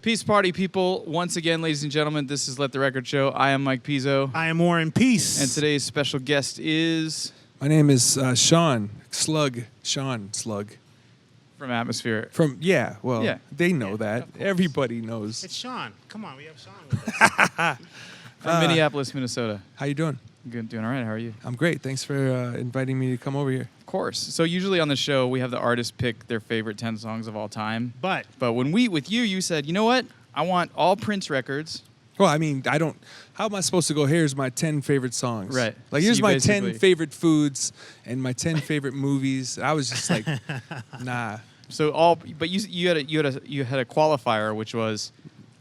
Peace party people. Once again, ladies and gentlemen, this is Let the Record Show. I am Mike Pizzo. I am Warren Peace. And today's special guest is... My name is Sean Slug. Sean Slug. From Atmosphere. They know that. Everybody knows. It's Sean. Come on, we have Sean with us. From Minneapolis, Minnesota. How you doing? Good, doing all right. How are you? I'm great. Thanks for inviting me to come over here. Of course. So usually on the show, we have the artist pick their favorite 10 songs of all time. But when with you, you said, you know what? I want all Prince records. Well, I mean, I don't... How am I supposed to go, here's my 10 favorite songs? Right. Like, here's my 10 favorite foods and my 10 favorite movies. I was just like, nah. So but you had a qualifier, which was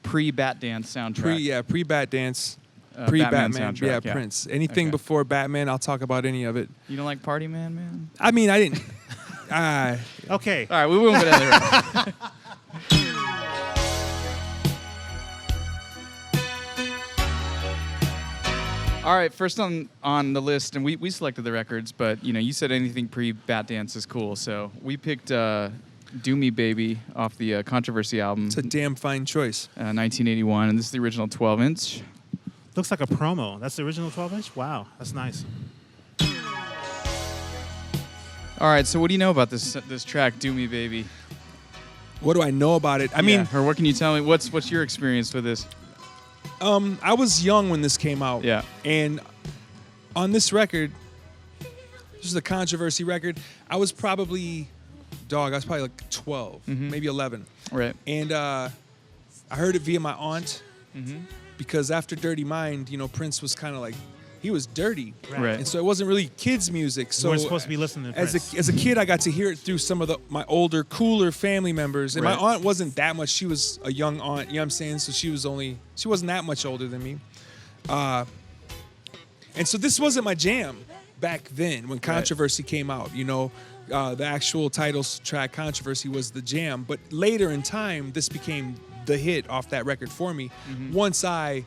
pre-Bat Dance soundtrack. Pre-Bat Dance. Batman Pre-Batman, soundtrack, yeah. Prince. Anything before Batman, I'll talk about any of it. You don't like Party Man? I mean, I didn't... okay. All right, we won't go down there. All right, first on the list, and we selected the records, but you said anything pre-Bat Dance is cool, so we picked Do Me Baby off the Controversy album. It's a damn fine choice. 1981, and this is the original 12-inch. Looks like a promo. That's the original 12-inch? Wow, that's nice. All right, so what do you know about this track, Do Me Baby? What do I know about it? I mean... Or what can you tell me? What's your experience with this? I was young when this came out. Yeah. And on this record, this is a Controversy record, I was probably like 12, maybe 11. Right. And I heard it via my aunt because after Dirty Mind, Prince was kind of like, he was dirty. Right. And so it wasn't really kids' music. So you weren't supposed to be listening to Prince. As a kid, I got to hear it through some of my older, cooler family members. And my aunt wasn't that much. She was a young aunt, you know what I'm saying? So she wasn't that much older than me. And so this wasn't my jam back then when Controversy came out. The actual title track, Controversy, was the jam. But later in time, this became the hit off that record for me. Once I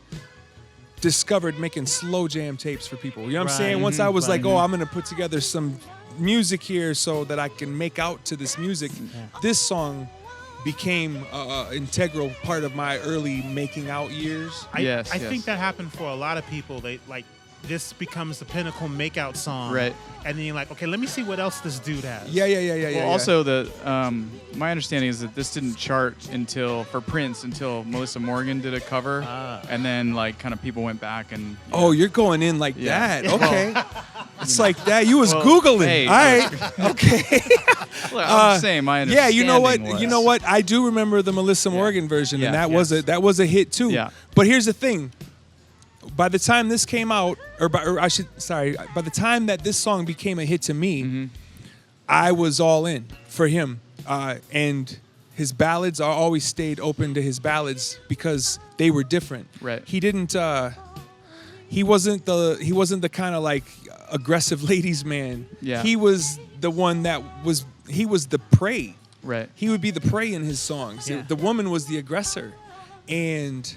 discovered making slow jam tapes for people. You know what I'm saying? Once I was like, I'm going to put together some music here so that I can make out to this music. This song became an integral part of my early making out years. I think that happened for a lot of people. They like this becomes the pinnacle makeout song. Right. And then you're like, okay, let me see what else this dude has. Yeah. Also, my understanding is that this didn't chart for Prince until Melissa Morgan did a cover, and then kind of people went back and. You're going in like that. Okay. It's like that. You was Googling. Hey, all right. Okay. Look, I'm just saying my understanding. Yeah, you know what? I do remember the Melissa Morgan version, and that was a hit too. Yeah. But here's the thing. By the time this came out, by the time that this song became a hit to me, I was all in for him. And his ballads, I always stayed open to his ballads because they were different. Right. He didn't. He wasn't the kind of like aggressive ladies man. Yeah. He was the one he was the prey. Right. He would be the prey in his songs. Yeah. The woman was the aggressor, and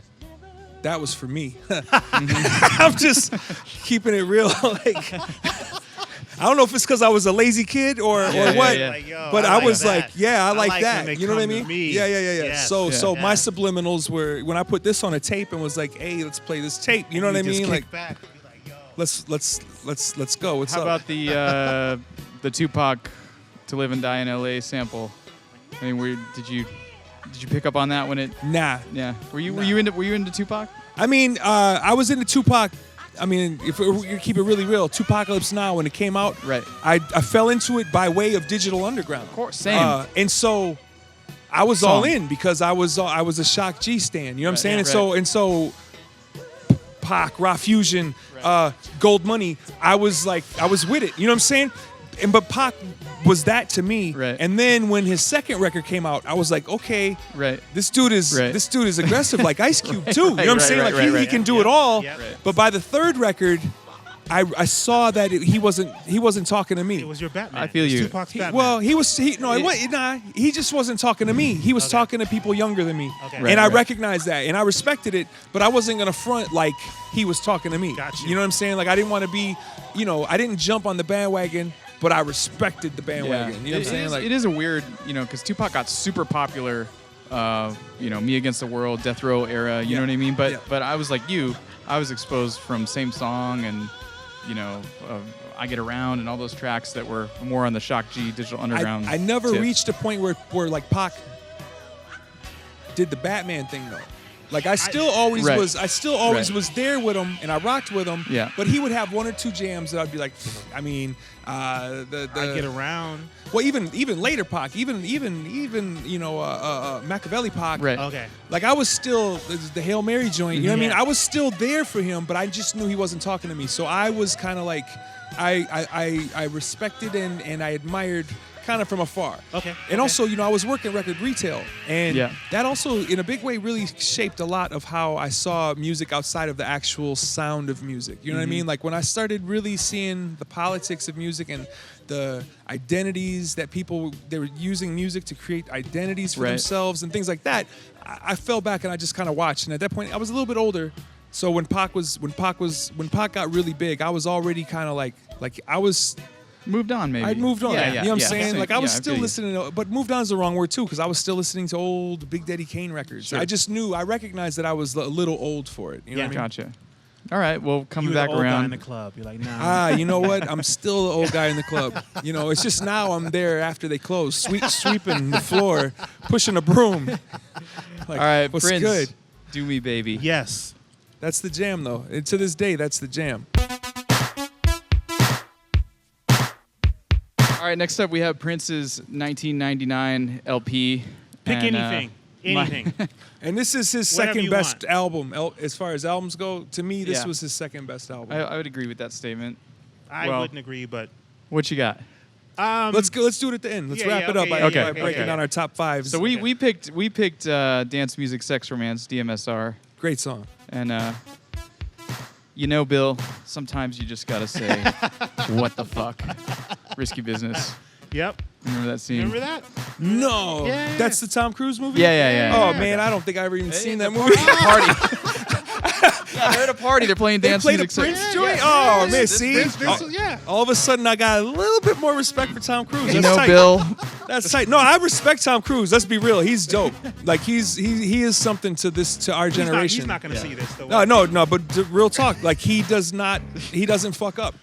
that was for me. I'm just keeping it real. I don't know if it's because I was a lazy kid or what, Like, but I was that. like, I like when that. they You know what I come to mean? me. Yeah. Yes. So my subliminals were when I put this on a tape and was like, hey, let's play this tape. You know what I mean? Like, back and be like, yo. Let's go. What's How up? about the Tupac "To Live and Die in L.A." sample? I mean, did you pick up on that when it? Nah. Yeah. Were you into Tupac? I mean, I was into Tupac. I mean, if you keep it really real, Tupacalypse Now when it came out, right? I fell into it by way of Digital Underground. Of course, same. And so I was all in because I was a Shock G stan. You know what I'm saying? And so Pac, Raw Fusion, Gold Money. I was with it. You know what I'm saying? But Pac was that to me. Right. And then when his second record came out, I was like, okay, right. this dude is aggressive like Ice Cube too. You know what I'm saying? He can do it all. Yeah. Right. But by the third record, I saw that he wasn't talking to me. It was your Batman. I feel you. Tupac's Batman. Well, he just wasn't talking to me. He was talking to people younger than me. Okay. And I recognized that and I respected it, but I wasn't gonna front like he was talking to me. Gotcha. You know what I'm saying? Like I didn't want to be, I didn't jump on the bandwagon, but I respected the bandwagon. You know what I'm saying? It is a weird, because Tupac got super popular Me Against the World, Death Row era. You know what I mean? Yeah. But I was like you. I was exposed from Same Song and I Get Around and all those tracks that were more on the Shock G Digital Underground. I never tip. reached a point where like Pac did the Batman thing though. Like I still always was there with him and I rocked with him. Yeah. But he would have one or two jams that I'd be like, I mean, I Get Around. Well, even later Pac, even Machiavelli Pac. Right. Okay. Like I was still the Hail Mary joint. You know what I mean? Yeah. I was still there for him, but I just knew he wasn't talking to me. So I was kind of like, I respected and I admired kind of from afar. Okay. And also, I was working record retail, and Yeah. that also, in a big way, really shaped a lot of how I saw music outside of the actual sound of music. You know what I mean? Like when I started really seeing the politics of music and the identities that they were using music to create identities for Right. themselves and things like that, I fell back and I just kind of watched. And at that point, I was a little bit older. So when Pac got really big, I was already kind of like I was. Moved on, maybe. I'd moved on. Yeah, You know what I'm saying? Same. Like I was Yeah, still feel you. listening to, but moved on is the wrong word too, because I was still listening to old Big Daddy Kane records. Sure. I just knew, I recognized that I was a little old for it. You know what I mean? Gotcha. All right. Well, You coming were back the old guy in around. the club. You're like, nah. You know what? I'm still the old guy in the club. It's just now I'm there after they close, sweeping the floor, pushing a broom. Like, All right, what's Prince. good? Do Me Baby. Yes. That's the jam, though. And to this day, that's the jam. All right. Next up, we have Prince's 1999 LP. Pick and, anything. my- Anything. And this is his Whatever second you best want. album. As far as albums go, to me, this Yeah. was his second best album. I would agree with that statement. I Well- wouldn't agree, but What you got? Let's go. Let's do it at the end. Let's Yeah, wrap yeah, it up okay, by, yeah, yeah, by okay, breaking okay. down our top fives. So we picked Dance Music Sex Romance, DMSR. Great song. And Bill, sometimes you just gotta say, "What the fuck?" Risky Business. yep. Remember that scene? Remember that? No, Yeah. that's the Tom Cruise movie. Yeah. Oh man, I don't think I ever even seen that movie. Party. Yeah, they're at a party. They're playing They dance played a music. Prince Sex- joint. Yeah. Oh man, This- see, this- Yeah. all of a sudden I got a little bit more respect for Tom Cruise. That's tight. Bill. That's tight. No, I respect Tom Cruise. Let's be real. He's dope. Like he is something to our generation. He's not going to see this, though. No. But real talk. Like he doesn't fuck up.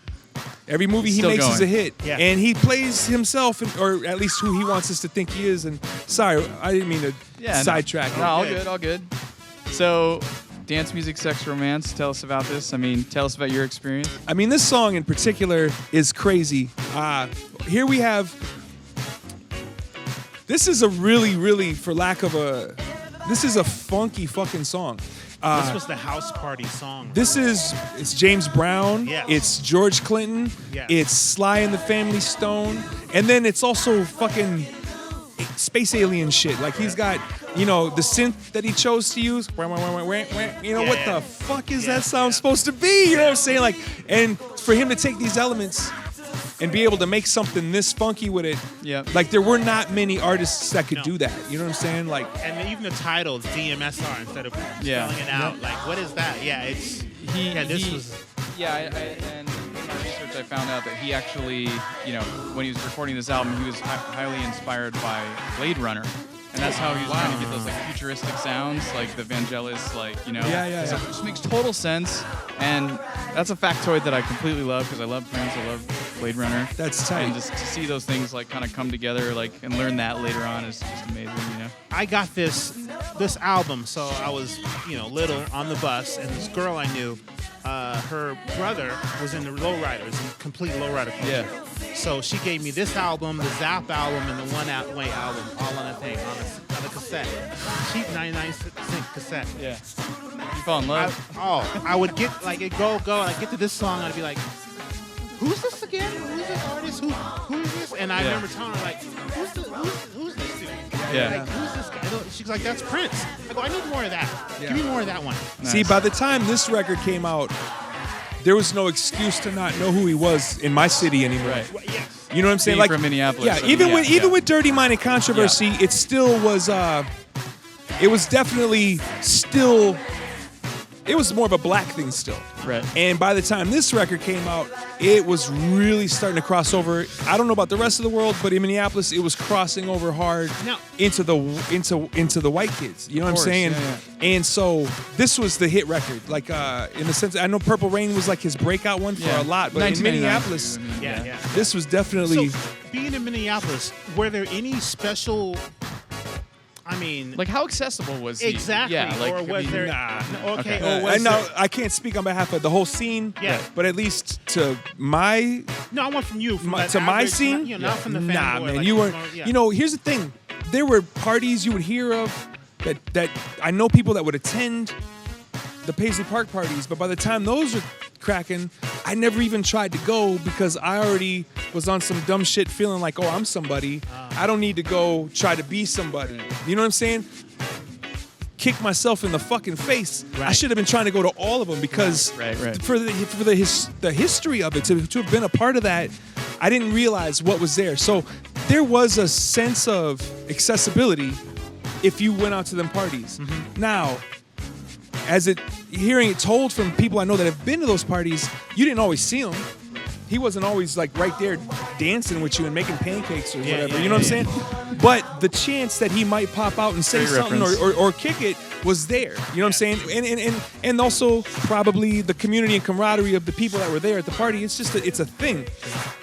Every movie he Still makes is a going. hit, Yeah. and he plays himself, or at least who he wants us to think he is. And sorry, I didn't mean to sidetrack. No, all good. So, Dance Music Sex Romance. Tell us about this. Tell us about your experience. I mean, this song in particular is crazy. Here we have. This is a really, really, this is a funky fucking song. This was the house party song. It's James Brown. Yes. It's George Clinton. Yes. It's Sly and the Family Stone. And then it's also fucking space alien shit. Like he's got, the synth that he chose to use. What Yeah. the fuck is that sound supposed to be? You know what I'm saying? Like, and for him to take these elements and be able to make something this funky with it. Yeah. Like there were not many artists that could No. do that. You know what I'm saying? Like And even the title, DMSR, instead of spelling it out. Like, what is that? Yeah, it's... Yeah, and in my research, I found out that he actually, when he was recording this album, he was highly inspired by Blade Runner. And that's how he was trying to get those futuristic sounds, like the Vangelis, Yeah. So it just makes total sense. And that's a factoid that I completely love because I love Prince, I love Blade Runner. That's tight. And just to see those things kind of come together, and learn that later on is just amazing. I got this album, so I was, little on the bus, and this girl I knew, her brother was in the Lowriders, in complete Lowrider culture. Yeah. So she gave me this album, the Zap album, and the One Out Way album, all on a thing, on a cassette. Cheap 99-cent cassette. Yeah. You fall in love. I would get, it go, and I'd get to this song, and I'd be like, who's this again? Who's this artist? Who is this? And I remember telling her, who's this dude? Yeah. Like, who's this guy? She's like, that's Prince. I go, I need more of that. Yeah. Give me more of that one. Nice. See, by the time this record came out, there was no excuse to not know who he was in my city anymore. Right. Well, yes. You know what I'm saying? Being from Minneapolis, Yeah, so even with Dirty Mind and Controversy, it still was. It was definitely still it was more of a black thing still. Right. And by the time this record came out, it was really starting to cross over. I don't know about the rest of the world, but in Minneapolis, it was crossing over hard Now- into the white kids. You know what I'm course, saying? yeah. And so this was the hit record. Like in the sense, I know Purple Rain was like his breakout one for a lot, but in 1999, Minneapolis, I mean, Yeah. this was definitely. So, being in Minneapolis, were there any special? I mean, Like, how accessible was he? exactly. Yeah, like, or was there? nah. No, okay. Okay. Or was and now there, I can't speak on behalf of the whole scene. Yeah. But at least to my no, I want from you. From that to my average, scene, not, not from the fanboy. nah, man, like, you weren't. yeah. You know, here's the thing: there were parties you would hear of that I know people that would attend the Paisley Park parties, but by the time those were cracking, I never even tried to go because I already was on some dumb shit, feeling like, oh, I'm somebody. I don't need to go try to be somebody. You know what I'm saying? Kick myself in the fucking face. I Right. should have been trying to go to all of them because Right. for the history of it, to have been a part of that, I didn't realize what was there. So there was a sense of accessibility if you went out to them parties. Now, hearing it told from people I know that have been to those parties, you didn't always see him. He wasn't always like right there dancing with you and making pancakes or whatever. You know what I'm saying? But the chance that he might pop out and say Great something reference. or kick it was there. You know what I'm saying? And also probably the community and camaraderie of the people that were there at the party. It's just it's a thing.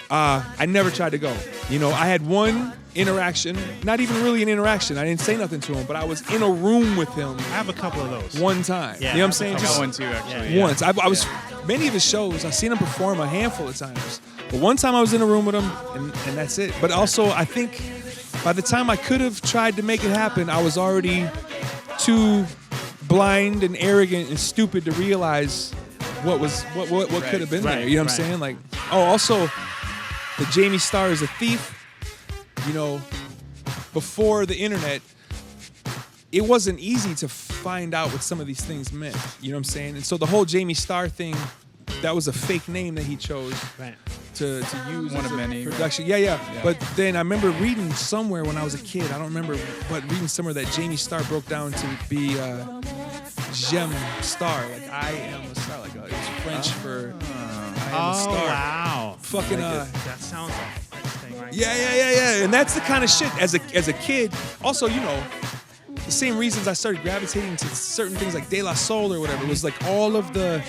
I never tried to go. You know, I had one interaction, not even really an interaction. I didn't say nothing to him, but I was in a room with him I have a couple of those. one time. Yeah, You know what I'm saying? I got one too, actually. Yeah. Once. I was many of his shows. I've seen him perform a handful of times, but one time I was in a room with him, and that's it. But also, I think by the time I could have tried to make it happen, I was already too blind and arrogant and stupid to realize what could have been there. You know what I'm saying? Like, oh, also, the Jamie Starr is a thief. You know, before the internet, it wasn't easy to find out what some of these things meant. You know what I'm saying? And so the whole Jamie Starr thing, that was a fake name that he chose Right. to use One as of a many, production. Yeah. But then I remember reading somewhere when I was a kid, I don't remember, but reading somewhere that Jamie Starr broke down to be J'aime Star, like I am a star, like it was French for I am a Oh star. wow. Fucking That sounds like a French thing, right? Yeah. And that's the kind of shit as a kid. Also, you know, the same reasons I started gravitating to certain things like De La Soul or whatever was like all of the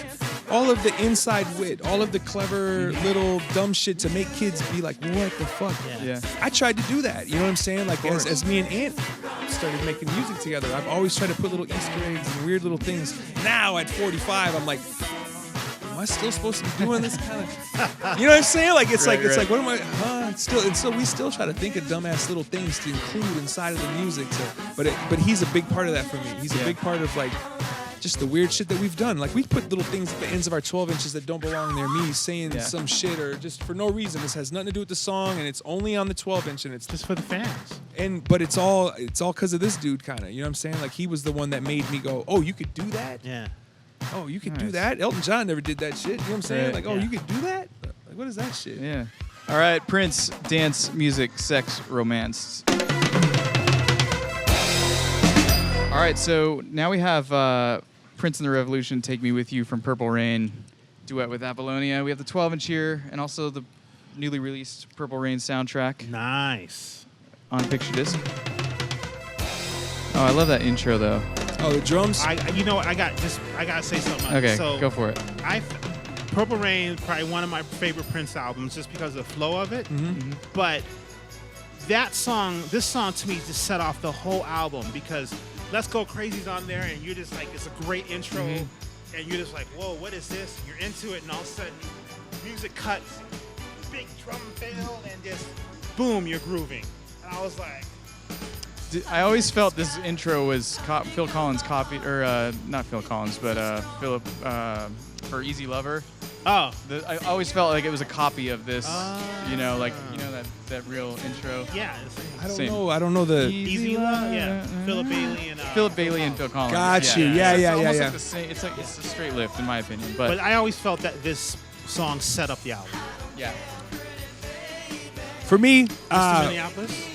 inside wit, all of the clever little dumb shit to make kids be like, what the fuck? Yeah. I tried to do that. You know what I'm saying? Like as me and Ant started making music together, I've always tried to put little Easter eggs and weird little things. Now at 45, I'm like, am I still supposed to be doing this kind of? You know what I'm saying? Like it's Right. like what am I? We still try to think of dumbass little things to include inside of the music. But he's a big part of that for me. He's a big part of like just the weird shit that we've done. Like we put little things at the ends of our 12 inches that don't belong there. Me saying some shit or just for no reason. This has nothing to do with the song, and it's only on the 12 inch, and it's Just for the fans. but it's all because of this dude, kind of. You know what I'm saying? Like he was the one that made me go, oh, you could do that. Yeah. Oh, you could do Nice. that. Elton John never did that shit. You know what I'm saying? Right. Like, oh, Yeah. you could do that. Like, what is that shit? Yeah. All right, Prince, dance, music, sex, romance. All right, so now we have Prince and the Revolution, Take Me With You from Purple Rain, duet with Apollonia. We have the 12-inch here, and also the newly released Purple Rain soundtrack Nice. on picture disc. Oh, I love that intro, though. Oh, the drums? I gotta say something. Okay, so go for it. Purple Rain is probably one of my favorite Prince albums just because of the flow of it. Mm-hmm. But this song to me just set off the whole album because Let's Go Crazy's on there and you're just like, it's a great intro and you're just like, whoa, what is this? And you're into it and all of a sudden music cuts, big drum fill and just boom, you're grooving. And I was like, I always felt this intro was Phil Collins' copy, or not Phil Collins, but Philip for Easy Lover. oh, I always felt like it was a copy of this, that real intro. yeah. I don't know the. Easy Love, yeah. Philip Bailey and Philip Bailey and Phil Collins. Got you. Yeah, Yeah. It's almost like the same. It's a straight lift in my opinion, But I always felt that this song set up the album. yeah. For me, Mr. Minneapolis?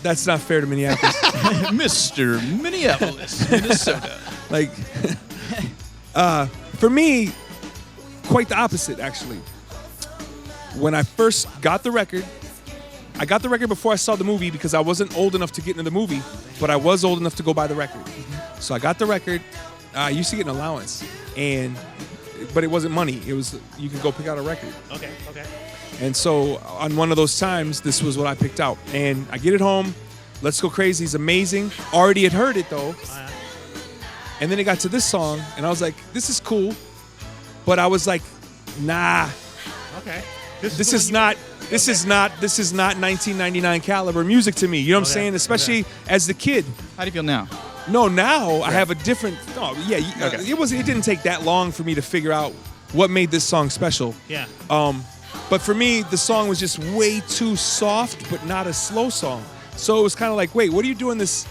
That's not fair to Minneapolis. Mr. Minneapolis, Minnesota. Like, for me, quite the opposite, actually. When I first got the record, I got the record before I saw the movie because I wasn't old enough to get into the movie, but I was old enough to go buy the record. So I got the record. I used to get an allowance, but it wasn't money. It was, you could go pick out a record. Okay. And so on one of those times, this was what I picked out. And I get it home. Let's Go Crazy is amazing. Already had heard it, though. And then it got to this song, and I was like, this is cool. But I was like, nah. Okay. This is not 1999 caliber music to me. You know what I'm saying? Especially as the kid. How do you feel now? No, now I have a different. Oh yeah, Okay. It didn't take that long for me to figure out what made this song special. Yeah. But for me, the song was just way too soft, but not a slow song. So it was kind of like, wait, what are you doing this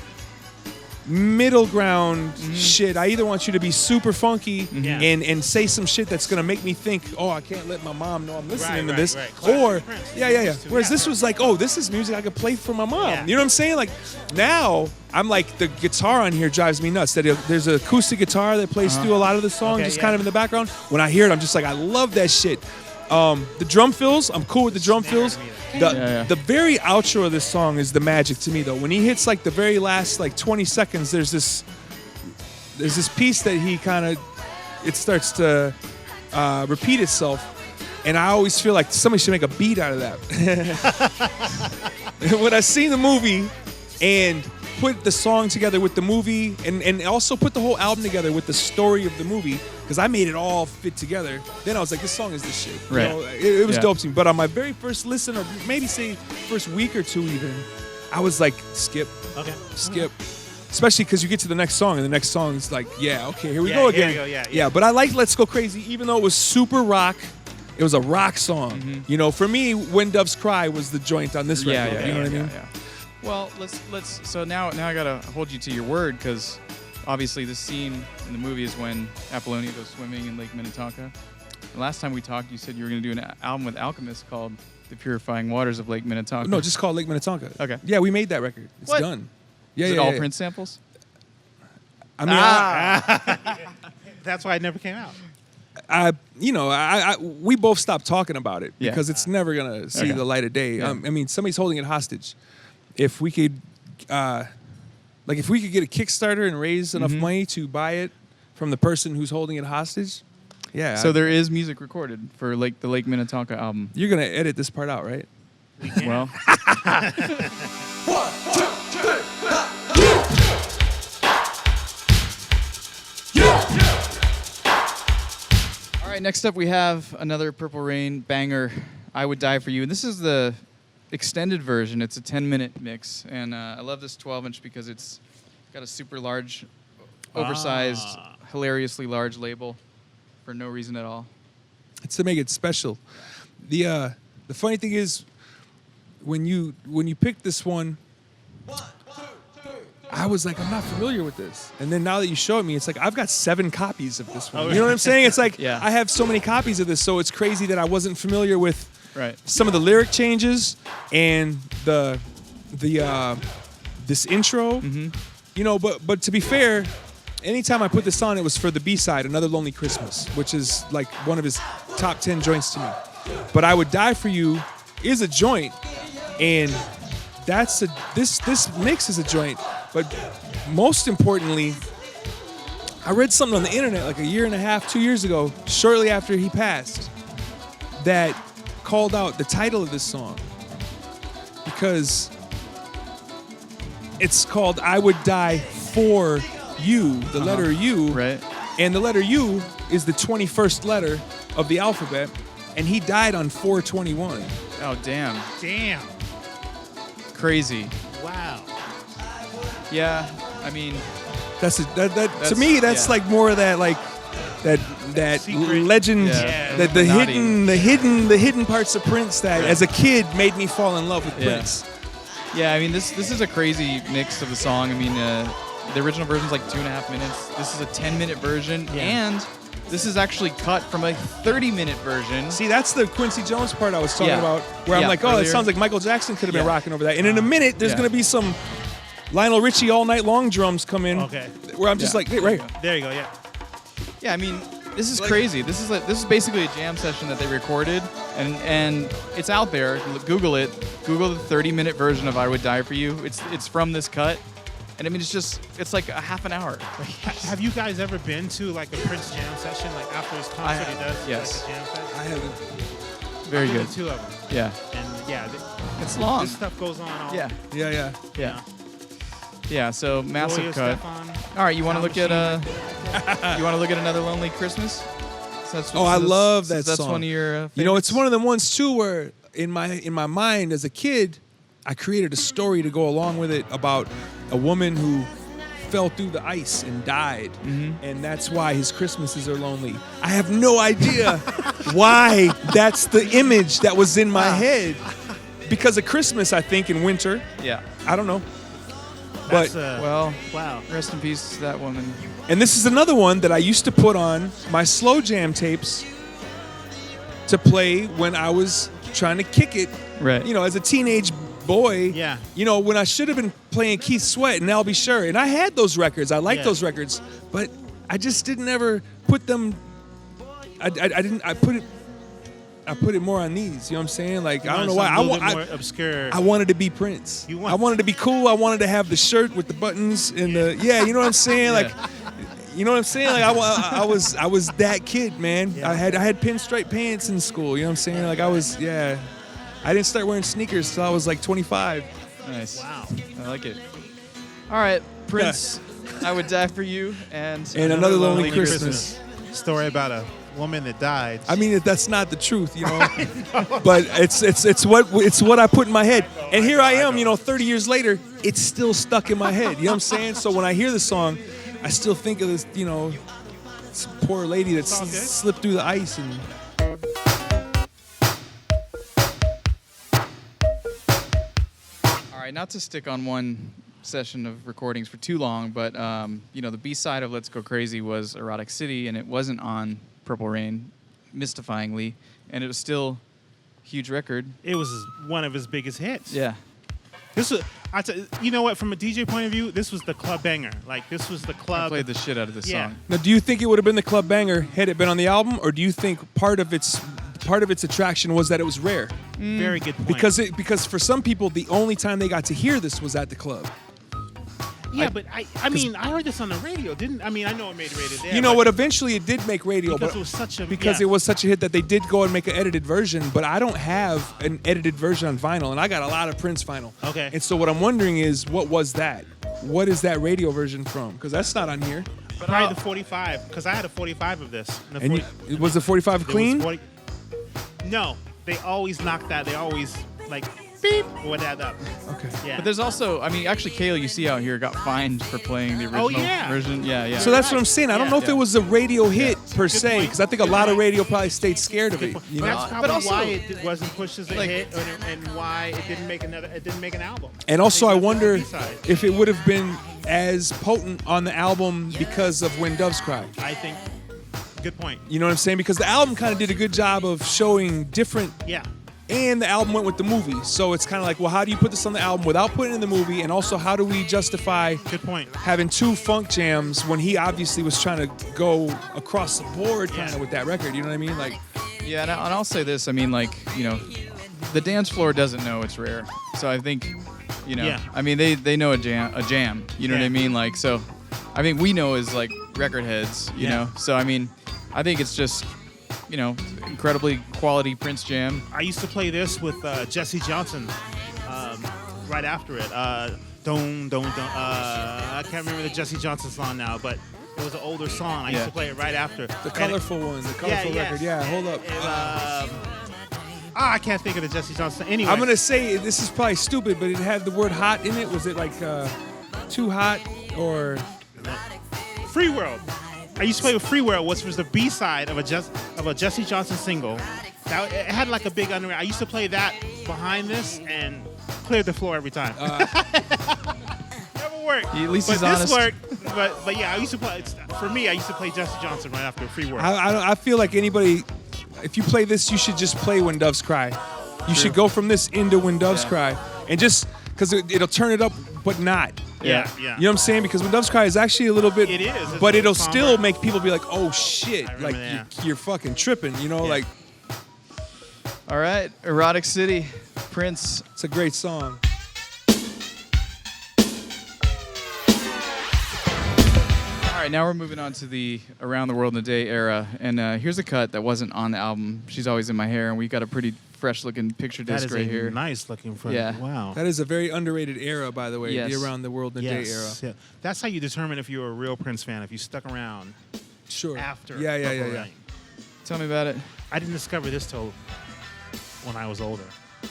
middle ground shit? I either want you to be super funky and say some shit that's gonna make me think, oh, I can't let my mom know I'm listening to this, or yeah. Whereas this was like, oh, this is music I could play for my mom. Yeah. You know what I'm saying? Like now, I'm like, the guitar on here drives me nuts. That there's an acoustic guitar that plays through a lot of the song, kind of in the background. When I hear it, I'm just like, I love that shit. The drum fills, I'm cool with the drum fills. The very outro of this song is the magic to me, though. When he hits like the very last like 20 seconds, there's this piece that he kind of, it starts to repeat itself, and I always feel like somebody should make a beat out of that. When I seen the movie and put the song together with the movie, and also put the whole album together with the story of the movie, because I made it all fit together. Then I was like, this song is the shit. Right. You know, it was dope to me. But on my very first listen, or maybe say first week or two even, I was like, skip. Okay. Skip. Especially because you get to the next song, and the next song is like, yeah, okay, here we go again. Here we go, yeah. But I liked Let's Go Crazy, even though it was super rock. It was a rock song. You know, for me, When Doves Cry was the joint on this record. You know what I mean? Yeah. Well, let's. So now I gotta hold you to your word, because obviously the scene in the movie is when Apollonia goes swimming in Lake Minnetonka. The last time we talked, you said you were gonna do an album with Alchemist called "The Purifying Waters of Lake Minnetonka." No, just call it Lake Minnetonka. Okay. Yeah, we made that record. It's What? done. Yeah, Is it yeah, all yeah. Prince samples? I mean, That's why it never came out. we both stopped talking about it Yeah. because it's never gonna see Okay. the light of day. Yeah. I mean, somebody's holding it hostage. If we could, if we could get a Kickstarter and raise enough money to buy it from the person who's holding it hostage, yeah. So there is music recorded for the Lake Minnetonka album. You're gonna edit this part out, right? Well, all right. Next up, we have another Purple Rain banger, "I Would Die for You," and this is the extended version. It's a 10-minute mix, and I love this 12-inch because it's got a super large, oversized, hilariously large label for no reason at all. It's to make it special. The funny thing is, when you picked this one, I was like, I'm not familiar with this. And then now that you show it me, it's like, I've got 7 copies of this one. You know what I'm saying? It's like, Yeah. I have so many copies of this, so it's crazy that I wasn't familiar with Right. some of the lyric changes and this intro. You know, but to be fair, anytime I put this on, it was for the B-side, Another Lonely Christmas, which is like one of his top 10 joints to me. But I Would Die for You is a joint, and this mix is a joint. But most importantly, I read something on the internet like a year and a half, 2 years ago, shortly after he passed, that called out the title of this song, because it's called "I Would Die for You," the letter U, Right. and the letter U is the 21st letter of the alphabet, and he died on 4/21. Oh, damn. Damn. Crazy. Wow. Yeah. I mean, To me, that's yeah. like more of that that Secret. legend, Yeah. that the hidden parts of Prince that as a kid made me fall in love with Yeah. Prince. yeah. I mean, this is a crazy mix of the song. I mean, the original version's like 2.5 minutes. This is a 10-minute version, Yeah. and This is actually cut from a 30-minute version. See, that's the Quincy Jones part I was talking Yeah. about, where I'm Yeah, like, oh, it earlier. sounds like Michael Jackson could have been Yeah. rocking over that. And in a minute, there's Yeah. going to be some Lionel Richie all night long drums come in. Okay. Where I'm just Yeah. like, hey, right. There you go. Yeah. Yeah, I mean, this is crazy. This is basically a jam session that they recorded, and it's out there. Google it. Google the 30-minute version of "I Would Die for You." It's from this cut, and I mean, it's like a half an hour. Have you guys ever been to like a Prince jam session, like after his concert he does yes. like a jam session? I haven't. Very I've been good. to 2 of them, Yeah, and yeah, it's long. this stuff goes on. All, Yeah, Yeah. yeah. So massive Gloria cut. Estefan. All right, you want to Sound look at you want to look at Another Lonely Christmas? So that's, Oh, I love that that's song. one of your You know, it's favorites? one of them ones too where in my mind as a kid, I created a story to go along with it about a woman who fell through the ice and died, and that's why his Christmases are lonely. I have no idea why that's the image that was in my head. Because of Christmas, I think, in winter. Yeah. I don't know. That's, But Well, wow. rest in peace to that woman. and this is another one that I used to put on my slow jam tapes to play when I was trying to kick it. Right. You know, as a teenage boy. Yeah. You know, when I should have been playing Keith Sweat and I'll Be Sure. And I had those records. I liked Yeah. those records. But I just didn't ever put them. I didn't. I put it more on these. You know what I'm saying? Like, I don't know why. A little bit more obscure. I wanted to be Prince. You want- I wanted to be cool. I wanted to have the shirt with the buttons and the you know what I'm saying? Like, you know what I'm saying? Like I was that kid, man. Yeah. I had pinstripe pants in school. You know what I'm saying? Like I didn't start wearing sneakers till I was like 25. Nice. Wow. I like it. All right, Prince, I Would Die for You, and Another Lonely Christmas. Story about a woman that died. I mean, that's not the truth, you know. But it's what I put in my head. And here I am, you know, 30 years later, it's still stuck in my head. You know what I'm saying? So when I hear the song, I still think of this, you know, this poor lady that all good. slipped through the ice and. All right, not to stick on one session of recordings for too long, but you know, the B-side of Let's Go Crazy was Erotic City, and it wasn't on Purple Rain, mystifyingly, and it was still a huge record. It was one of his biggest hits. Yeah. This was, you know what? From a DJ point of view, this was the club banger. Like this was the I club. played the shit out of this Yeah. song. Now, do you think it would have been the club banger had it been on the album, or do you think part of its attraction was that it was rare? Very good point. Because for some people, the only time they got to hear this was at the club. yeah, but I mean, I heard this on the radio. Didn't I mean? I know it made radio there. You know but what? Eventually, it did make radio, Because but it was such a it was such a hit that they did go and make an edited version. But I don't have an edited version on vinyl, and I got a lot of Prince vinyl. Okay. And so what I'm wondering is, what was that? What is that radio version from? Because that's not on here. Probably the 45, because I had a 45 of this. And the And 40 was the 45 it was clean? 40 no, they always knock that. They always like beep or that up. Okay. Yeah. But there's also, I mean, actually, Kayla, you see out here, got fined for playing the original yeah. version. Yeah, yeah. So that's what I'm saying. I don't know if Yeah. it was a radio hit per se, point. because I think a Good lot of point. radio probably stayed scared of it. But You know? that's probably also- why it wasn't pushed as a like- hit, and why it didn't make an album. And also, I They left it on wonder B-side. if it would have been as potent on the album because of When Doves Cry. I think. Good point. You know what I'm saying? Because the album kind of did a good job of showing different, Yeah. and the album went with the movie. So it's kind of like, well, how do you put this on the album without putting it in the movie? And also, how do we justify Good point. having two funk jams when he obviously was trying to go across the board kind of Yeah. with that record? You know what I mean? Like, Yeah, and I'll say this. I mean, like, you know, the dance floor doesn't know it's rare. So I think, you know, Yeah. I mean, they know a jam. You know what Yeah. I mean? Like, so I think we know as like record heads, you Yeah. know. So I mean, I think it's just, you know, incredibly quality Prince jam. I used to play this with Jesse Johnson right after it. Don't. I can't remember the Jesse Johnson song now, but it was an older song. I used Yeah. to play it right after. the colorful one, the colorful record. Yeah, hold up. I can't think of the Jesse Johnson. Anyway, I'm going to say, this is probably stupid, but it had the word hot in it. Was it like too hot or... Free World. I used to play with Free World, which was the B-side of a Jesse Johnson single. That it had like a big underground. I used to play that behind this and cleared the floor every time. Never don't work. At least but he's this honest. worked. But yeah, I used to play. For me, I used to play Jesse Johnson right after Free World. I feel like anybody, if you play this, you should just play When Doves Cry. You should go from this into When Doves Cry, and just because it'll turn it up, but not. Yeah. You know what I'm saying? Because When Doves Cry is actually a little bit. It is. It's But a it'll somber. still make people be like, "Oh shit!" I remember Like that. you're fucking tripping. You know, Yeah. like All right, Erotic City, Prince. it's a great song. All right, now we're moving on to the Around the World in a Day era, and here's a cut that wasn't on the album. She's Always in My Hair, and we got a pretty fresh-looking picture That disc is right a here. nice looking front. Yeah. Wow. That is a very underrated era, by the way. Yes. The Around the World in a Day era. Yeah. That's how you determine if you're a real Prince fan. If you stuck around Sure. after. Yeah. Purple Rain. Tell me about it. I didn't discover this till when I was older.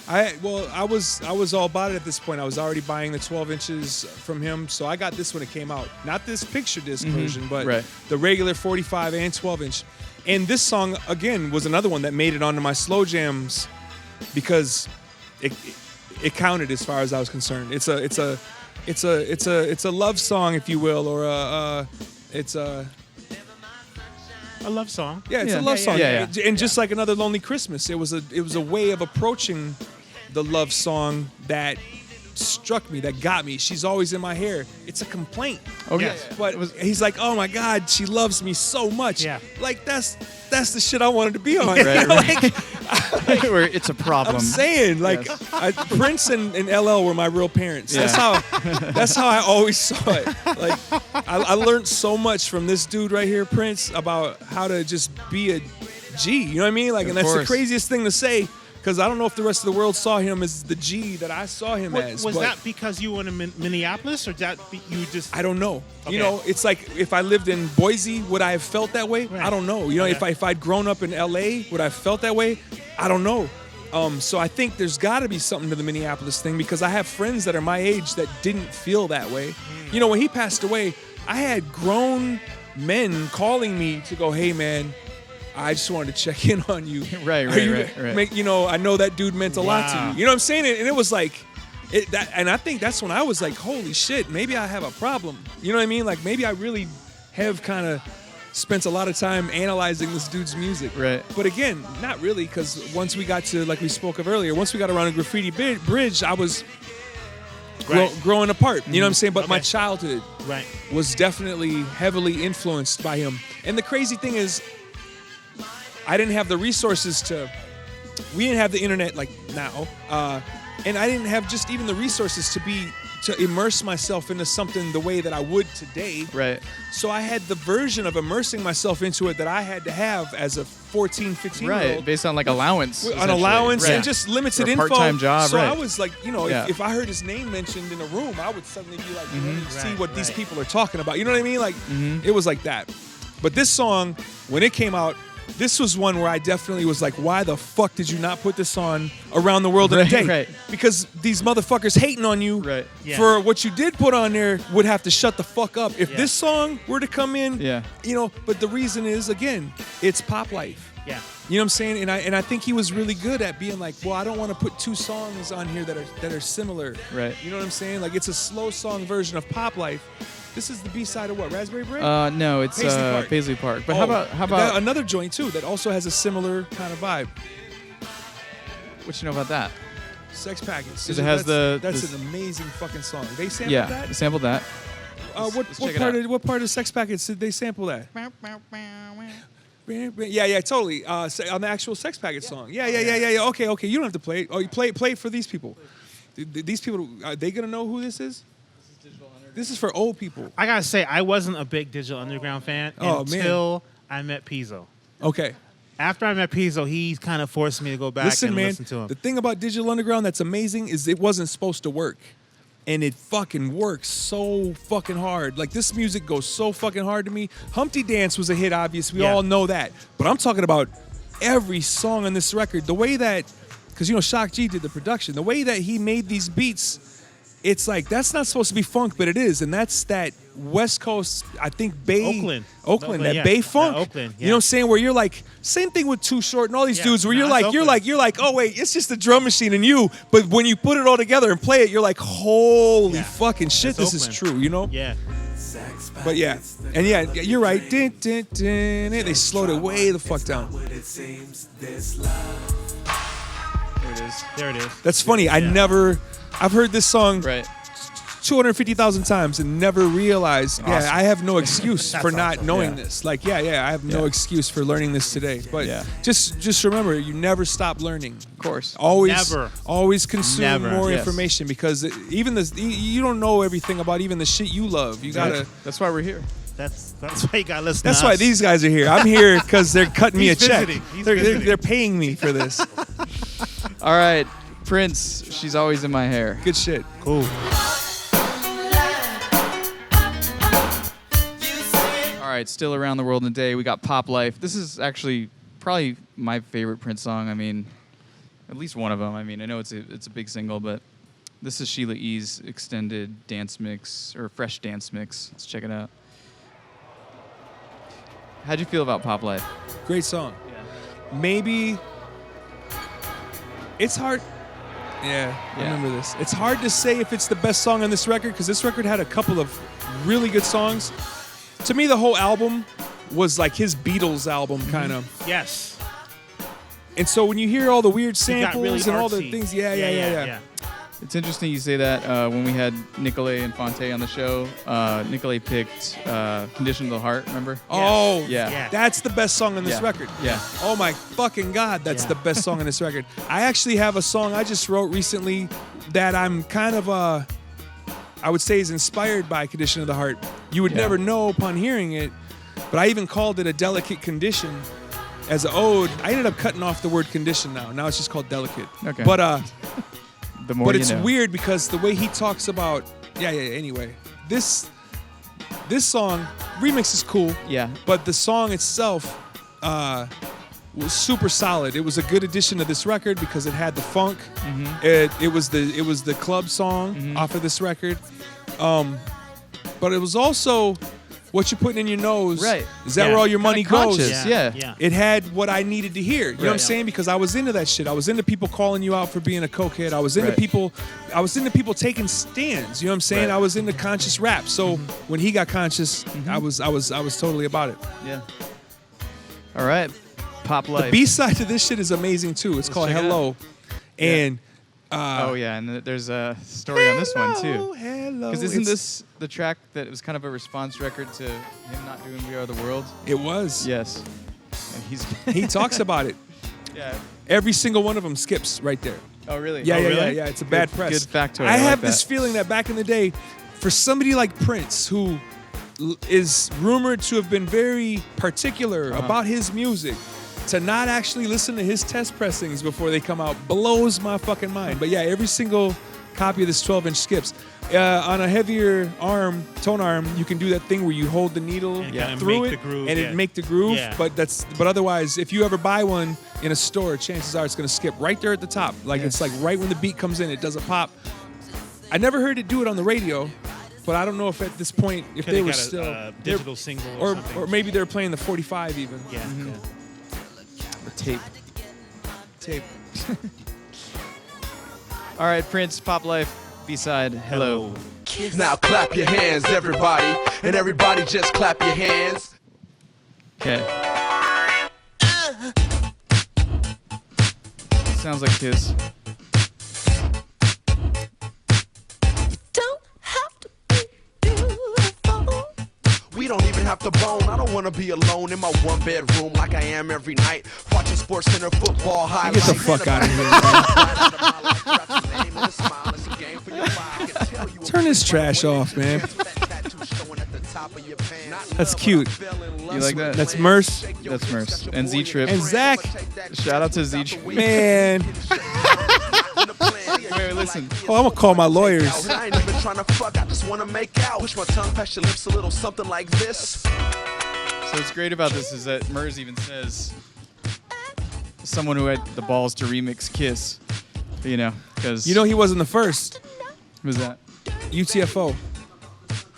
I was all about it at this point. I was already buying the 12 inches from him, so I got this when it came out. Not this picture disc version, but Right. the regular 45 and 12 inch. And this song again was another one that made it onto my slow jams because it counted as far as I was concerned. It's a love song, if you will, or it's a A love song. yeah, it's Yeah. a love Yeah, song. yeah, yeah. And just like Another Lonely Christmas, it was a way of approaching the love song that struck me, that got me. She's Always in My Hair. It's a complaint. Okay. Yes. But he's like, oh my God, she loves me so much. Yeah. Like that's the shit I wanted to be on. Right, right. Like, Where it's a problem. I'm saying, like, Yes. Prince and LL were my real parents. Yeah. That's how I always saw it. Like, I learned so much from this dude right here, Prince, about how to just be a G. You know what I mean? Like, Of and that's course. the craziest thing to say, because I don't know if the rest of the world saw him as the G that I saw him as. Was but that because you were in Minneapolis, or you just? I don't know. Okay. You know, it's like if I lived in Boise, would I have felt that way? Right. I don't know. You know, Okay. if I'd grown up in LA, would I have felt that way? I don't know. So I think there's got to be something to the Minneapolis thing, because I have friends that are my age that didn't feel that way. You know, when he passed away, I had grown men calling me to go, "Hey man, I just wanted to check in on you." Right, Are right, you- right. You know, I know that dude meant a lot to Wow. you. You know what I'm saying? And it was like, and I think that's when I was like, holy shit, maybe I have a problem. You know what I mean? Like maybe I really have kind of spent a lot of time analyzing this dude's music. Right. But again, not really, because once we got to, like we spoke of earlier, once we got around a Graffiti Bridge, I was Right. growing apart. You know what I'm saying? But my Okay. childhood Right. was definitely heavily influenced by him. And the crazy thing is, I didn't have the resources we didn't have the internet like now, and I didn't have just even the resources to immerse myself into something the way that I would today. Right. So I had the version of immersing myself into it that I had to have as a 14, 15-year-old. Right. Based on like allowance. On essentially. allowance Right. and just limited For a info. part-time job, so right. I was like, you know, Yeah. if I heard his name mentioned in a room, I would suddenly be like, let me see Right, what these right. people are talking about. You know what I mean? Like, it was like that. But this song, when it came out, this was one where I definitely was like, why the fuck did you not put this on Around the World in a Right, Day? right. Because these motherfuckers hating on you Right. Yeah. for what you did put on there would have to shut the fuck up. If Yeah. this song were to come in, Yeah. you know, but the reason is, again, it's pop life. Yeah. You know what I'm saying? And I think he was really good at being like, well, I don't want to put two songs on here that are similar. Right. You know what I'm saying? Like, it's a slow song version of Pop Life. This is the B-side of what? Raspberry Bridge? No, it's Paisley Park. Paisley Park. But Oh, how about another joint too that also has a similar kind of vibe? what you know about that? Sex Packets. 'Cause it has that's this- an amazing fucking song. They sampled Yeah, that? sampled that. What let's check it what part of Sex Packets did they sample that? Yeah, totally. On the actual Sex Packet song. Yeah. Okay. You don't have to play it. Oh, you play it for these people. These people, are they gonna know who this is? This is for old people. I gotta say, I wasn't a big Digital Underground fan Oh, man. until I met Pizzo. Okay. After I met Pizzo, he kind of forced me to go back Listen, and man. listen to him. The thing about Digital Underground that's amazing is it wasn't supposed to work. And it fucking works so fucking hard. Like, this music goes so fucking hard to me. Humpty Dance was a hit, obvious. We Yeah. all know that. But I'm talking about every song on this record. The way that, because, you know, Shock G did the production. The way that he made these beats, it's like that's not supposed to be funk, but it is, and that's that West Coast. I think Bay, Oakland, that yeah. Bay funk. Oakland, You know what I'm saying? Where you're like, same thing with Too Short and all these Yeah. dudes. Where No, you're it's like, oh wait, it's just a drum machine and you. But when you put it all together and play it, you're like, holy Yeah. fucking shit, It's this is Oakland. true. You know? Yeah. But yeah, and yeah, you're right. Din, din, din, din. They slowed it way the fuck down. There it is. There it is. That's funny. Yeah. I've heard this song Right. 250,000 times and never realized. Awesome. Yeah, I have no excuse for not awesome. knowing Yeah. this. Like, yeah, I have no Yeah. excuse for learning this today. But Yeah. just remember, you never stop learning. Of course. Always consume Never. more Yes. information because you don't know everything about even the shit you love. You gotta. That's why we're here. That's why you gotta listen. That's to why us. these guys are here. I'm here because they're cutting me a He's check. visiting. He's They're visiting. paying me for this. All right, Prince. She's always in my hair. Good shit. Cool. All right, still around the world in a day. We got Pop Life. This is actually probably my favorite Prince song. I mean, at least one of them. I mean, I know it's a big single, but this is Sheila E.'s extended dance mix or fresh dance mix. Let's check it out. How'd you feel about Pop Life? Great song. Yeah. Maybe it's hard. Yeah, I Yeah. remember this. It's hard to say if it's the best song on this record because this record had a couple of really good songs. To me, the whole album was like his Beatles album, kind of. Yes. And so when you hear all the weird It got samples really and all the artsy. things, yeah. It's interesting you say that. When we had Nicolay and Fonte on the show, Nicolay picked Condition of the Heart, remember? Oh, Yeah. that's the best song on this Yeah. record. Yeah. Oh my fucking God, that's Yeah. the best song on this record. I actually have a song I just wrote recently that I'm kind of I would say is inspired by Condition of the Heart. You would Yeah. never know upon hearing it, but I even called it a delicate condition as an ode. I ended up cutting off the word condition now. Now it's just called delicate. Okay. But The more but you it's know. weird because the way he talks about anyway. This song remix is cool. Yeah. But the song itself was super solid. It was a good addition to this record because it had the funk. Mm-hmm. It was the club song off of this record. But it was also what you're putting in your nose. Right. Is that Yeah. where all your money Kinda goes? conscious. Yeah. Yeah. It had what I needed to hear. You know what I'm Right. saying? Because I was into that shit. I was into people calling you out for being a cokehead. I was into Right. people taking stands. You know what I'm saying? Right. I was into conscious rap. So when he got conscious, I was totally about it. Yeah. All right. Pop Life. The B-side to this shit is amazing too. It's called check it Hello. And Oh yeah, and there's a story on this one too. Hello. Because isn't It's- this the track that was kind of a response record to him not doing We Are the World? It was. Yes. And he's He talks about it. Yeah. Every single one of them skips right there. Oh really? Yeah, Oh, yeah, really? yeah. It's a bad press. Good factoid. I I have like this that. feeling that back in the day, for somebody like Prince, who is rumored to have been very particular about his music, to not actually listen to his test pressings before they come out blows my fucking mind. But yeah, every single copy of this 12-inch skips. On a heavier tone arm, you can do that thing where you hold the needle And kinda through make it the groove, and yeah. it make the groove. Yeah. But otherwise, if you ever buy one in a store, chances are it's gonna skip right there at the top. Like it's like right when the beat comes in, it does a pop. I never heard it do it on the radio, but I don't know if at this point if Could they have were got still a digital single or something. or maybe they were playing the 45 even. Yeah. Yeah. The tape. Tape. All right, Prince, Pop Life, B-side, Hello. Now clap your hands, everybody, and everybody just clap your hands. Okay. Sounds like Kiss. Don't have to be beautiful. We don't even have to bone. I don't want to be alone in my one bedroom like I am every night, watching Sports Center football highlights. Get the fuck out of here. Turn this trash off, man. That's cute. You like that? That's Merce. That's Merce. And Z-Trip. And Zach, Shout out to Z-Trip. man. Wait, listen. Oh, I'm gonna call my lawyers. I ain't even trying to fuck, I just want to make out. Push my tongue past your lips a little something like this. So what's great about this is that Mers even says someone who had the balls to remix Kiss. You know, because You know he wasn't the first. who's that? UTFO.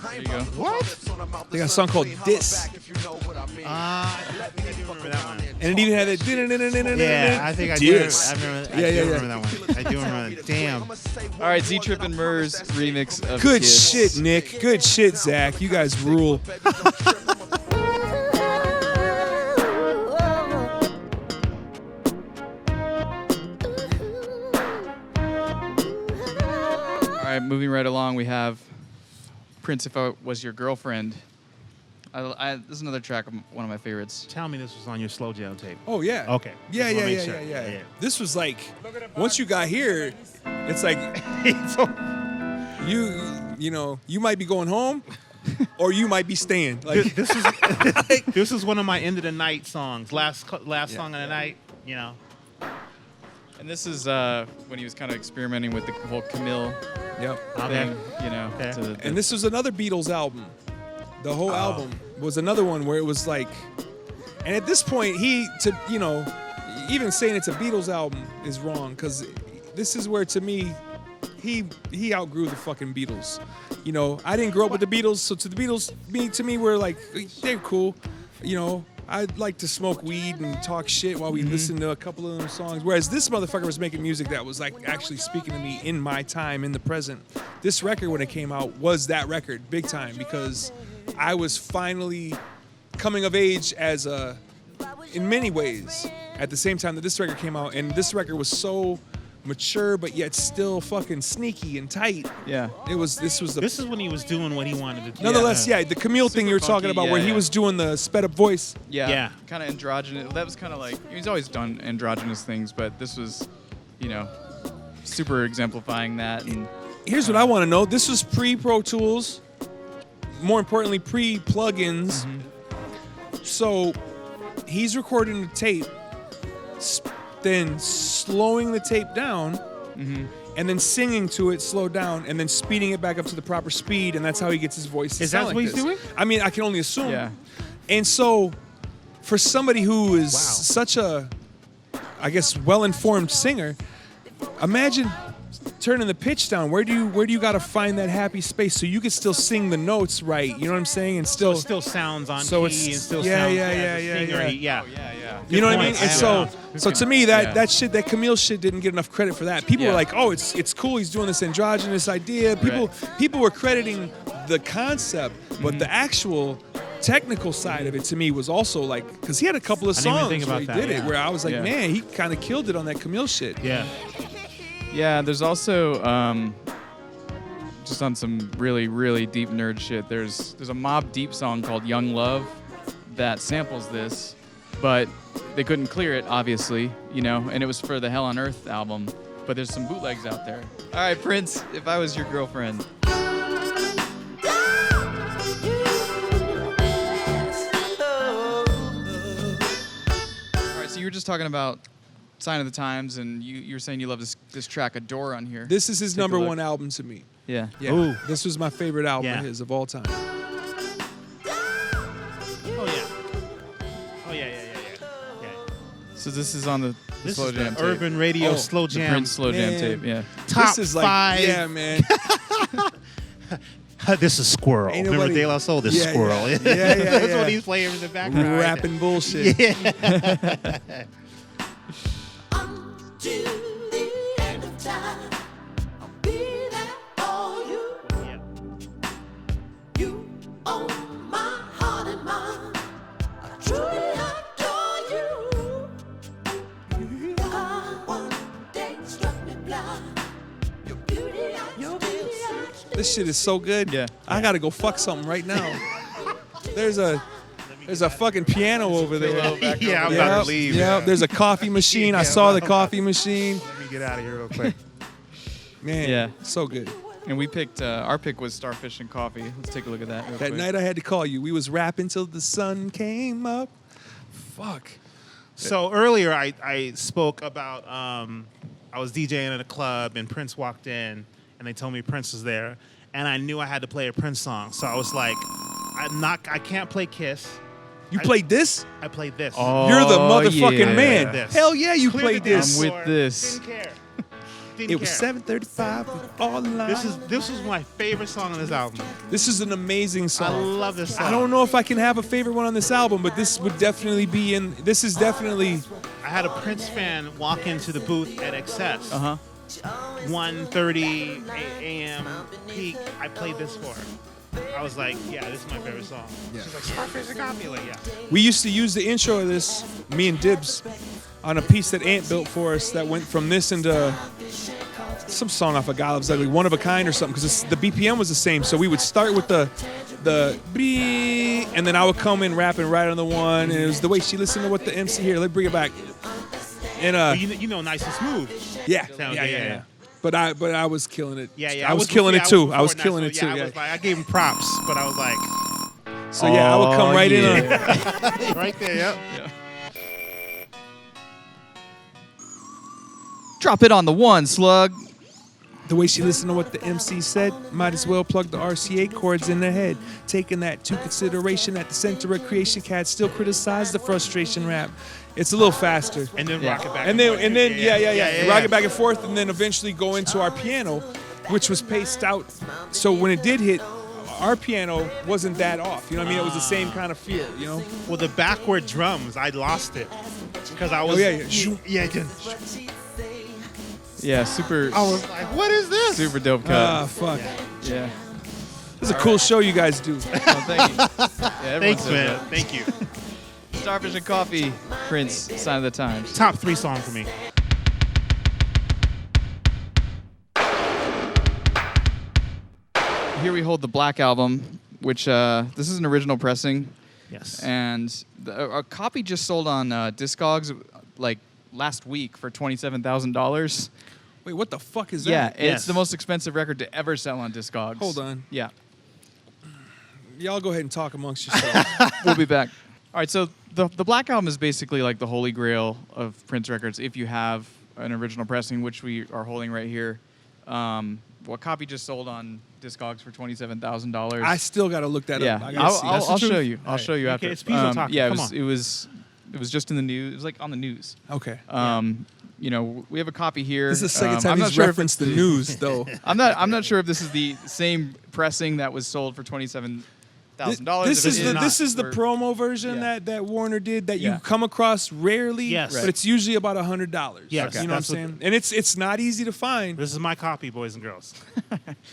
There you go. What? They got a song called Dis. I think I do remember that one. And it even had that. Yeah, I think I do. Dis. I remember Yeah. that one. I do remember that. Damn. All right, Z Trip and Murs remix of Good Kiss. shit, Nick. Good shit, Zach. You guys rule. All right, moving right along, we have Prince, If I Was Your Girlfriend. This is another track of one of my favorites. Tell me this was on your slow jam tape. Oh, yeah. Okay. Yeah. Just wanna make sure. Yeah. This was like, once you got here, it's like, you might be going home or you might be staying. Like, This is one of my end of the night songs. Last song of the night. You know. And this is when he was kind of experimenting with the whole Camille yep. thing, you know. Okay. And this was another Beatles album. The whole album was another one where it was like, and at this point, even saying it's a Beatles album is wrong, because this is where, to me, he outgrew the fucking Beatles. You know, I didn't grow up with the Beatles, so to the Beatles, to me, we're like, they're cool. You know, I'd like to smoke weed and talk shit while we listen to a couple of them songs. Whereas this motherfucker was making music that was like actually speaking to me in my time, in the present. This record, when it came out, was that record, big time, because I was finally coming of age in many ways at the same time that this record came out. And this record was so mature, but yet still fucking sneaky and tight. Yeah. This This is when he was doing what he wanted to do. nonetheless, yeah, the Camille thing you were Super talking funky, about, where he yeah. was doing the sped up voice. Yeah. Kind of androgynous. That was kind of like, he's always done androgynous things, but this was, super exemplifying that. And Here's what I want to know. This was pre-Pro Tools. More importantly, pre-plugins. So he's recording the tape, then slowing the tape down, and then singing to it slowed down, and then speeding it back up to the proper speed, and that's how he gets his voice to Is that sound what like he's this. doing? I mean, I can only assume. Yeah. And so, for somebody who is such a, I guess, well-informed singer, imagine turning the pitch down. Where do you got to find that happy space so you can still sing the notes right? You know what I'm saying? And still, It still sounds on So key it's- and still yeah, sounds yeah, as yeah, a yeah, singer. yeah. yeah. you know what I mean? point. And Yeah. so to me, that Yeah. shit, that Camille shit, didn't get enough credit for that. People were Yeah. like, "Oh, it's cool. He's doing this androgynous idea." People were crediting the concept, but the actual technical side of it to me was also like, because he had a couple of I didn't even songs think where about he that, did it, yeah. where I was like, Yeah. man, he kind of killed it on that Camille shit. Yeah. Yeah, there's also just on some really, really deep nerd shit. There's a Mobb Deep song called Young Love that samples this, but they couldn't clear it, obviously, and it was for the Hell on Earth album. But there's some bootlegs out there. All right, Prince, If I Was Your Girlfriend. All right, so you were just talking about Sign of the Times, and you were saying you love this track, Adore, on here. This is his Take a number look. one album to me. Yeah. Yeah, Ooh. this was my favorite album Yeah. of his of all time. Oh yeah. Oh yeah. So this is on the This slow is jam the tape. Urban Radio Oh, Slow The Jam. Prince slow jam Man. tape. Yeah. Top This is like, 5. yeah, man. This is Squirrel. Ain't Remember nobody- De La Soul? This Yeah, Squirrel. yeah. That's Yeah. what he's playing in the background. Rapping bullshit. Yeah. Until the end of time, I'll be there for you. Yeah. You own my heart and mind. I truly adore you. God one day struck me blind. Your beauty, This shit is so good. Yeah. I gotta go fuck something right now. There's a fucking piano over there. Yeah, I'm Yep, about to leave. yep. There's a coffee machine. I Yeah, saw the I'm coffee machine. Let me get out of here real quick. Man, Yeah. so good. And we picked our pick was Starfish and Coffee. Let's take a look at that. Real That quick. night I had to call you. We was rapping till the sun came up. Fuck. So earlier I spoke about I was DJing at a club and Prince walked in and they told me Prince was there and I knew I had to play a Prince song. So I was like, I can't play Kiss. You played this? I played this. Oh, You're the motherfucking yeah. man. This. Hell yeah, you Cleared played the dance this. I'm with floor, this. Didn't care. Didn't It was care. 7:35. All in line. This is my favorite song on this album. This is an amazing I song. love this song. I don't know if I can have a favorite one on this album, but this would definitely be in. This is definitely. I had a Prince fan walk into the booth at Excess. 1:30 a.m. peak. I played this for her. I was like, yeah, this is my favorite song. She's like, Starfish a copy. Like, yeah. We used to use the intro of this, me and Dibs, on a piece that Ant built for us that went from this into some song off of God Loves Ugly, One of a Kind or something, because the BPM was the same. So we would start with the bree, and then I would come in rapping right on the one, and it was the way she listened to what the MC here. Let's bring it back. And But you know, nice and smooth. yeah, Sounds yeah, good, yeah, yeah. yeah. But I was killing it. Yeah. I was killing it too. I was before killing that, it so too. I Yeah. was like, I gave him props, but I was like, So yeah, I would come right in on. right there, yep. Drop it on the one, Slug. The way she listened to what the MC said, might as well plug the RCA chords in the head. Taking that to consideration, at the center of creation, cats still criticize the frustration rap. It's a little faster. And then rock it back. And then, yeah. rock it back and forth, and then eventually go into our piano, which was paced out. So when it did hit, our piano wasn't that off. You know what I mean? It was the same kind of feel, you know? Well, the backward drums, I lost it because I was. yeah. Yeah, super. I was like, what is this? Super dope cut. Ah, fuck. Yeah. This is a cool show you guys do. Oh, thank you. Yeah, everyone Thanks, says man. that. Thank you. Starfish and Coffee, Prince, Sign of the Times. Top 3 song for me. Here we hold the Black Album, which this is an original pressing, Yes. and a copy just sold on Discogs like last week for $27,000. Wait, what the fuck is that? Yeah, Yes. it's the most expensive record to ever sell on Discogs. Hold on. Yeah, Y'all go ahead and talk amongst yourselves. we'll be back. All right, so the Black Album is basically like the holy grail of Prince records if you have an original pressing, which we are holding right here. What copy just sold on Discogs for $27,000. I still got to look that Yeah, up. I gotta see. That's the I'll show truth? you. I'll show you Okay, after. it's Pizzo talking. Yeah, Come it was just in the news. It was like on the news. Okay. You know, we have a copy here. This is the second time I'm not he's sure if referenced the news, though. I'm not sure if this is the same pressing that was sold for $27,000. This If it is the or- promo version Yeah. that Warner did that Yeah. you come across rarely. Yes. But it's usually about $100. Yes, You know what I'm that's what- saying? And it's not easy to find. This is my copy, boys and girls.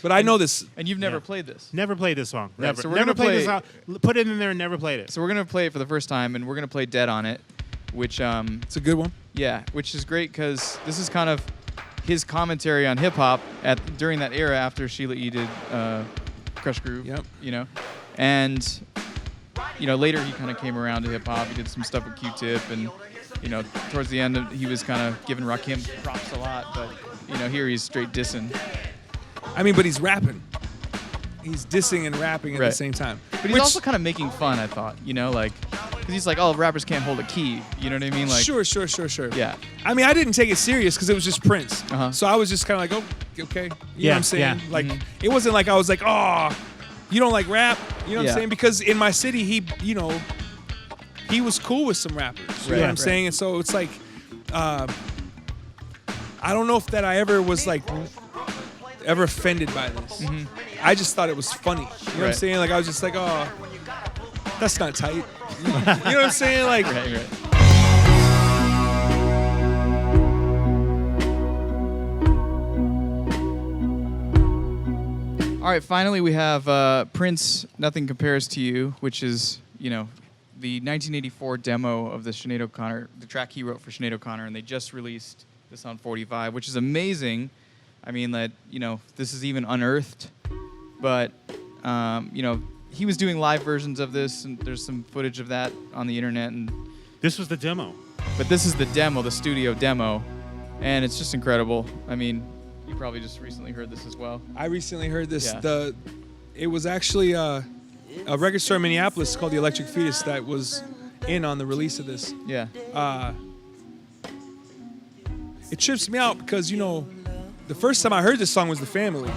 But I know this. And you've never Yeah. played this. Never played this song. Right, Never. so we're Never gonna played this play- out. Put it in there and never played it. So we're gonna play it for the first time, and we're gonna play Dead on it, which It's a good one. yeah, which is great because this is kind of his commentary on hip hop during that era after Sheila E did Crush Groove. Yep. You know, and you know later he kind of came around to hip hop. He did some stuff with Q-Tip, and you know towards the end he was kind of giving Rakim props a lot, but you know here he's straight dissing. I mean, but he's rapping. He's dissing and rapping at the Right. same time. But he's also kind of making fun. I thought, you know, like because he's like, oh, rappers can't hold a key. You know what I mean? Like, sure. yeah. I mean, I didn't take it serious because it was just Prince. Uh-huh. So I was just kind of like, oh, okay. You know Yeah, what I'm saying? yeah. Like, it wasn't like I was like, oh, you don't like rap? You know what Yeah. I'm saying? Because in my city, he was cool with some rappers. You know Right, what I'm right. saying? And so it's like, I don't know if that I ever was like, ever offended by this. I just thought it was funny. You know what I'm Right. saying? Like, I was just like, oh, that's not tight. You know what I'm saying? Like, Right. All right, finally we have Prince, Nothing Compares to You, which is, you know, the 1984 demo of the Sinead O'Connor, the track he wrote for Sinead O'Connor, and they just released this on 45, which is amazing. I mean, that, you know, this is even unearthed, but, you know, he was doing live versions of this, and there's some footage of that on the internet, and This was the demo. but this is the demo, the studio demo, and it's just incredible. I mean, you probably just recently heard this as well. I recently heard this. Yeah. It was actually a record store in Minneapolis called the Electric Fetus that was in on the release of this. Yeah. It trips me out because, you know, the first time I heard this song was The Family.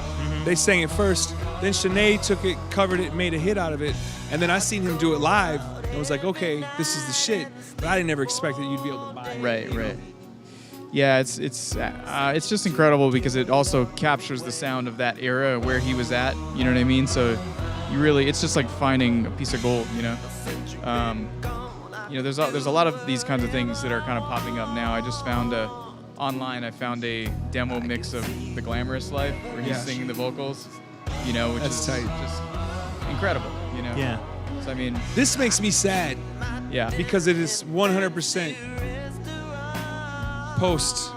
They sang it first. Then Sinead took it, covered it, made a hit out of it. And then I seen him do it live. And I was like, okay, this is the shit. But I didn't ever expect that you'd be able to buy it. Right. Yeah, it's just incredible because it also captures the sound of that era where he was at. You know what I mean? So it's just like finding a piece of gold. There's a lot of these kinds of things that are kind of popping up now. I just found online. I found a demo mix of The Glamorous Life where he's singing the vocals. Which That's is tight. just incredible. Yeah. So I mean, This makes me sad yeah, because it is 100% post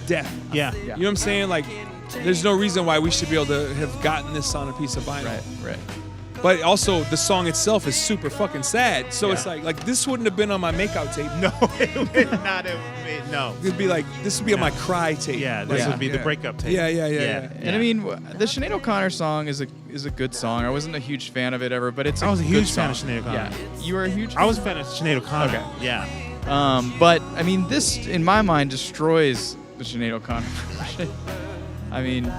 death. Yeah. Yeah. You know what I'm saying? Like, there's no reason why we should be able to have gotten this on a piece of vinyl. right. But also, the song itself is super fucking sad. So Yeah. it's like this wouldn't have been on my makeout tape. No, it would not have made, no. It'd be like, this would be on my cry tape. Yeah, this Yeah. would be the breakup tape. Yeah. And I mean, the Sinead O'Connor song is a good song. I wasn't a huge fan of it ever, but I was a good huge song. fan of Sinead O'Connor. Yeah, you were a huge. I was a fan of Sinead O'Connor. Okay. Yeah. But I mean, this in my mind destroys the Sinead O'Connor version. I mean,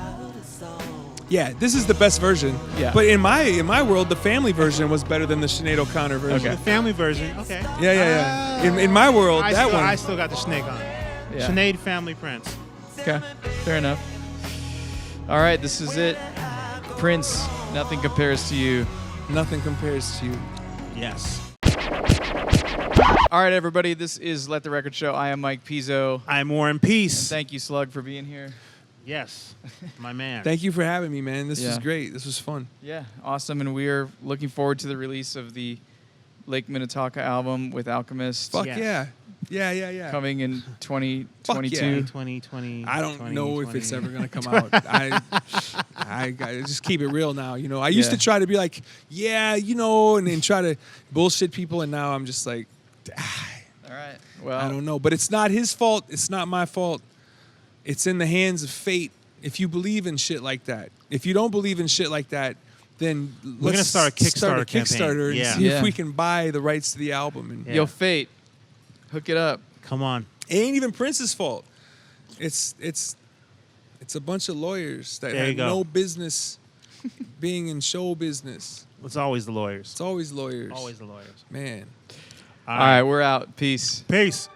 Yeah, this is the best version. Yeah. But in my world, the family version was better than the Sinead O'Connor version. Okay. The family version. Okay. Yeah. In my world, I one. still got the snake on. Yeah. Sinead Family Prince. okay, fair enough. All right, this is it. Prince, Nothing Compares to You. Nothing compares to you. Yes. All right, everybody, this is Let the Record Show. I am Mike Pizzo. I'm Warren Peace. Thank you, Slug, for being here. Yes, my man. Thank you for having me, man. This was Yeah. great. This was fun. Yeah, awesome. And we are looking forward to the release of the Lake Minnetonka album with Alchemist. Fuck Yes. yeah. Yeah. Coming in 2022. 2020. I don't know if it's ever gonna come out. I just keep it real now. I used to try to be like, and then try to bullshit people, and now I'm just like, All right. Well, I don't know. But it's not his fault. It's not my fault. It's in the hands of fate. If you believe in shit like that, if you don't believe in shit like that, then We're gonna start a Kickstarter Kickstarter and campaign. see Yeah. if we can buy the rights to the album. And Yeah. Yo, Fate, hook it up. Come on. it ain't even Prince's fault. It's a bunch of lawyers that There you have go. no business being in show business. It's always the lawyers. It's always lawyers. Always the lawyers. Man. All right, we're out. Peace. Peace.